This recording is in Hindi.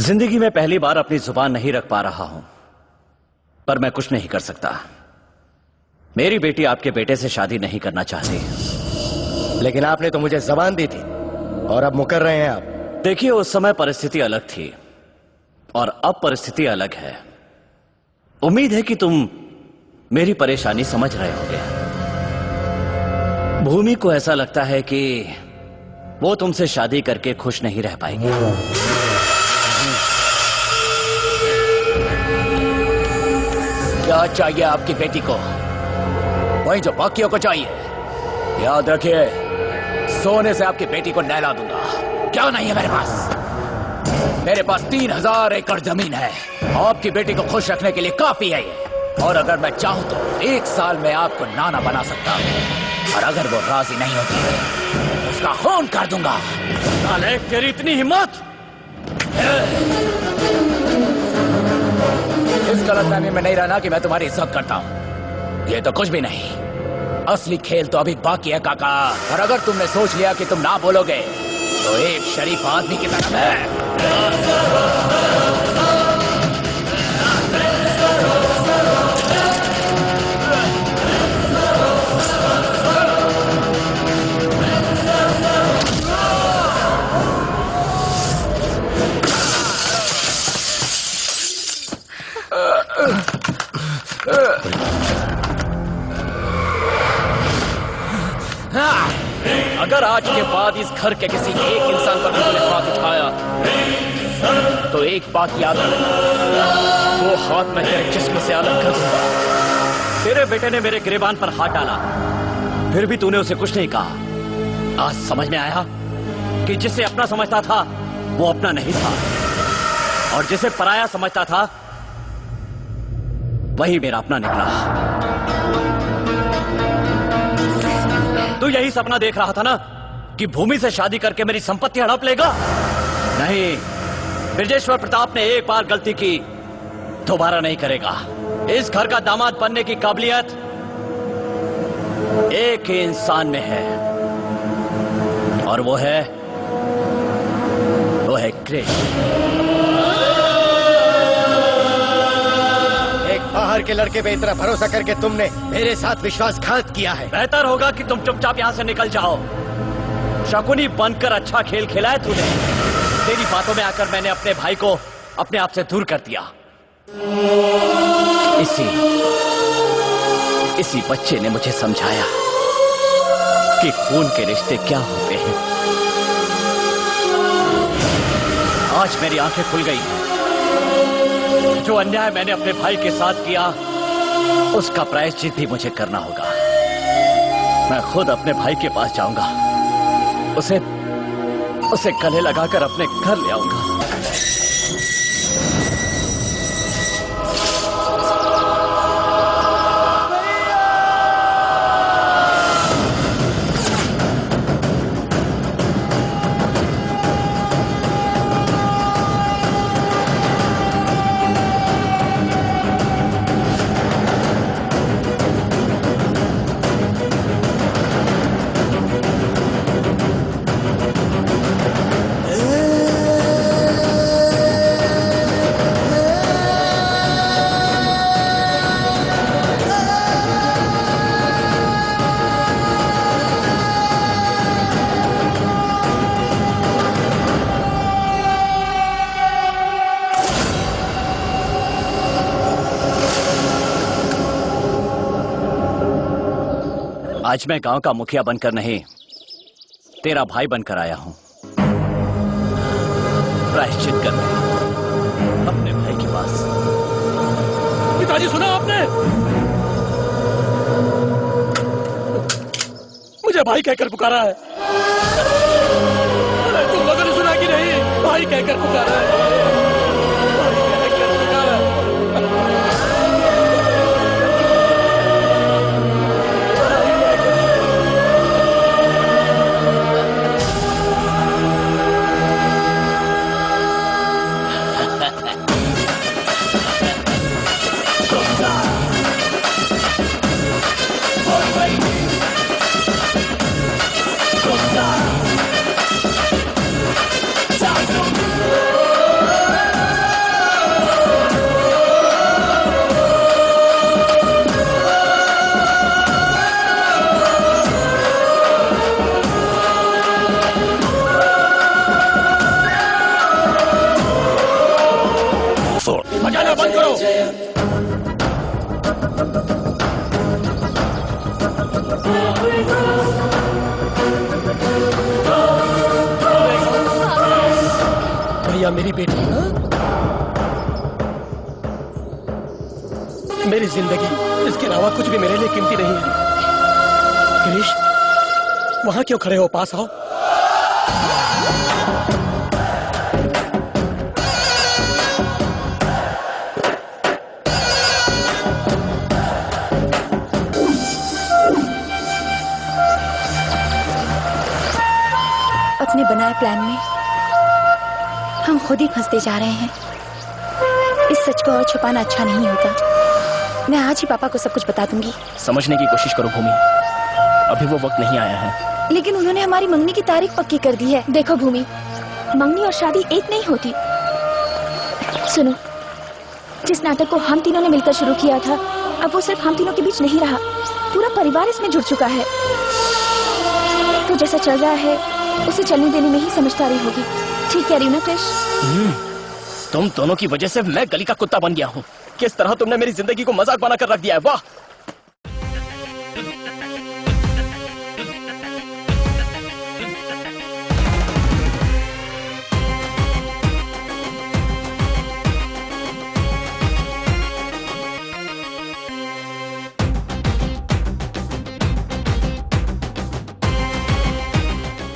जिंदगी में पहली बार अपनी जुबान नहीं रख पा रहा हूं, पर मैं कुछ नहीं कर सकता। मेरी बेटी आपके बेटे से शादी नहीं करना चाहती। लेकिन आपने तो मुझे जबान दी थी और अब मुकर रहे हैं आप। देखिए, उस समय परिस्थिति अलग थी और अब परिस्थिति अलग है। उम्मीद है कि तुम मेरी परेशानी समझ रहे होंगे। भूमि को ऐसा लगता है कि वो तुमसे शादी करके खुश नहीं रह पाएगी। क्या चाहिए आपकी बेटी को? वही जो बाकियों को चाहिए। याद रखिए, सोने से आपकी बेटी को नहला दूंगा। क्या नहीं है मेरे पास? मेरे पास 3000 एकड़ जमीन है। आपकी बेटी को खुश रखने के लिए काफी है ये। और अगर मैं चाहूं तो 1 साल में आपको नाना बना सकता हूं। और अगर वो राजी नहीं होती उसका खून कर दूंगा। नालायक, तेरी इतनी हिम्मत! इस गलतफहमी में नहीं रहना कि मैं तुम्हारी इज्जत करता हूं। ये तो कुछ भी नहीं। असली खेल तो अभी बाकी है काका। और अगर तुमने सोच लिया कि तुम ना बोलोगे तो एक शरीफ आदमी की तरह है। अगर आज के बाद इस घर के किसी एक इंसान पर तुमने हाथ उठाया तो एक बात याद रखना, वो हाथ मैं तेरे जिस्म से अलग कर दूंगा। तेरे बेटे ने मेरे गिरेबान पर हाथ डाला, फिर भी तूने उसे कुछ नहीं कहा। आज समझ में आया कि जिसे अपना समझता था वो अपना नहीं था, और जिसे पराया समझता था वही मेरा अपना निकला। तू यही सपना देख रहा था ना कि भूमि से शादी करके मेरी संपत्ति हड़प लेगा? नहीं, ब्रजेश्वर प्रताप ने एक बार गलती की, दोबारा नहीं करेगा। इस घर का दामाद बनने की काबिलियत एक ही इंसान में है, और वो है कृष्ण। बाहर के लड़के पे इतना भरोसा करके तुमने मेरे साथ विश्वासघात किया है। बेहतर होगा कि तुम चुपचाप यहां से निकल जाओ। शकुनी बनकर अच्छा खेल खेला है तूने। तेरी बातों में आकर मैंने अपने भाई को अपने आप से दूर कर दिया। इसी बच्चे ने मुझे समझाया कि खून के रिश्ते क्या होते हैं। आज मेरी आंखें खुल गई। जो अन्याय मैंने अपने भाई के साथ किया उसका प्रायश्चित भी मुझे करना होगा। मैं खुद अपने भाई के पास जाऊंगा, उसे गले लगाकर अपने घर ले आऊंगा। आज मैं गांव का मुखिया बनकर नहीं, तेरा भाई बनकर आया हूं। प्रायश्चित करने अपने भाई के पास। पिताजी, सुना आपने? मुझे भाई कहकर पुकारा है। अरे तुम लोगों ने सुना कि नहीं? भाई कहकर पुकारा है। बजाना बंद करो। भैया मेरी बेटी, मेरी जिंदगी इसके अलावा कुछ भी मेरे लिए कीमती नहीं है। गिरीश, वहां क्यों खड़े हो? पास आओ। अपने बनाए प्लान में हम खुद ही फंसते जा रहे हैं। इस सच को और छुपाना अच्छा नहीं होता। मैं आज ही पापा को सब कुछ बता दूंगी। समझने की कोशिश करो भूमि, अभी वो वक्त नहीं आया है। लेकिन उन्होंने हमारी मंगनी की तारीख पक्की कर दी है। देखो भूमि, मंगनी और शादी एक नहीं होती। सुनो, जिस नाटक को हम तीनों ने मिलकर शुरू किया था, अब वो सिर्फ हम तीनों के बीच नहीं रहा, पूरा परिवार इसमें जुड़ चुका है। तो जैसा चल रहा है उसे चलने देने में ही समझदारी होगी। ठीक कह रही हूँ ना क्रिश? तुम दोनों की वजह से मैं गली का कुत्ता बन गया हूँ। किस तरह तुमने मेरी जिंदगी को मजाक बना कर रख दिया है। वाह!